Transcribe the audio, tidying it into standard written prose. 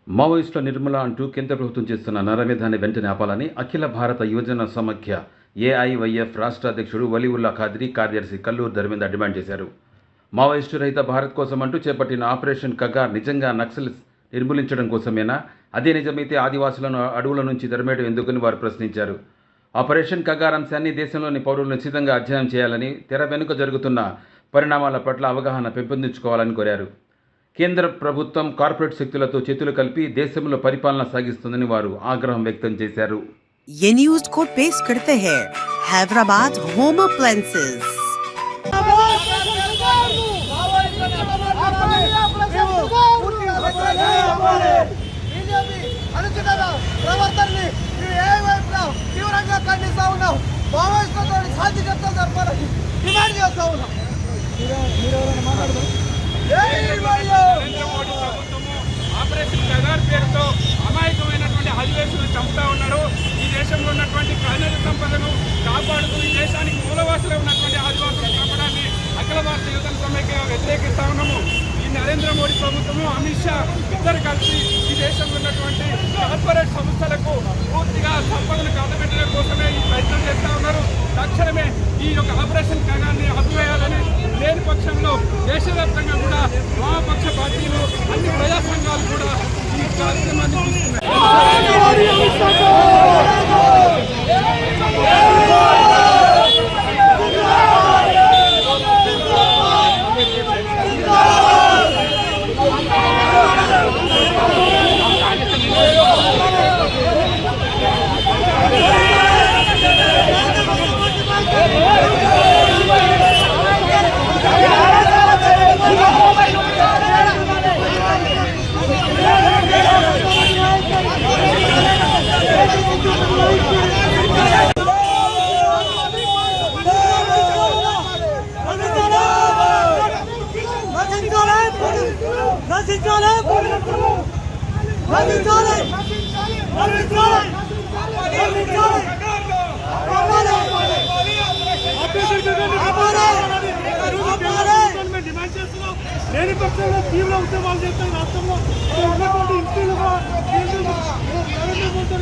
మావోయిస్టుల నిర్మూలన అంటూ కేంద్ర ప్రభుత్వం చేస్తున్న నరమేధాన్ని వెంటనే ఆపాలని అఖిల భారత యువజన సమాఖ్య ఏఐవైఎఫ్ రాష్ట్ర అధ్యక్షుడు వలీవుల్లా ఖాద్రీ కార్యదర్శి కల్లూరు ధర్మేందర్ డిమాండ్ చేశారు. మావోయిస్టు రహిత భారత్ కోసం అంటూ చేపట్టిన ఆపరేషన్ కగార్ నిజంగా నక్సల్ నిర్మూలించడం కోసమేనా? అదే నిజమైతే ఆదివాసులను అడవుల నుంచి తరిమేయడం ఎందుకని వారు ప్రశ్నించారు. ఆపరేషన్ కగార్ అంశాన్ని దేశంలోని పౌరులు నిశ్చితంగా అధ్యయనం చేయాలని, తెర వెనుక జరుగుతున్న పరిణామాల పట్ల అవగాహన పెంపొందించుకోవాలని కోరారు. కేంద్ర ప్రభుత్వం కార్పొరేట్ శక్తులతో చేతులు కలిపి దేశంలో పరిపాలన సాగిస్తుందని వారు ఆగ్రహం వ్యక్తం చేశారు. ये न्यूज को पेश करते हैं Hyderabad home appliances. Operation Kagar పేరుతో అమాయకమైనటువంటి ఆదివాసులను చంపుతా ఉన్నారు. ఈ దేశంలో ఉన్నటువంటి ఖనిజ సంపదను కాపాడుతూ ఈ దేశానికి మూలవాసులు ఉన్నటువంటి ఆదివాసులను చంపడాన్ని అఖిల భారత యువజన సమైక్య వ్యతిరేకిస్తా ఉన్నాము. ఈ నరేంద్ర మోడీ ప్రభుత్వము, అమిత్ షా ఇద్దరు కలిసి ఈ దేశంలో ఉన్నటువంటి కార్పొరేట్ సంస్థలకు పూర్తిగా సంపదను కాదబెట్టడం కోసమే ఈ ప్రయత్నం చేస్తూ ఉన్నారు. తక్షణమే ఈ యొక్క ఆపరేషన్ కగార్ని ఆపివేయాలని, లేని పక్షంలో దేశవ్యాప్తంగా కూడా వామపక్ష పార్టీలు, అన్ని ప్రజా సంఘాలు కూడా ఈ కార్యక్రమాన్ని తీసుకున్నాయి. లేని పక్షంలో తీవ్ర ఉద్యమాలు చేస్తాయి. రాష్ట్రంలో ఉన్నటువంటి ఇంటిలో నరేంద్ర మోడీ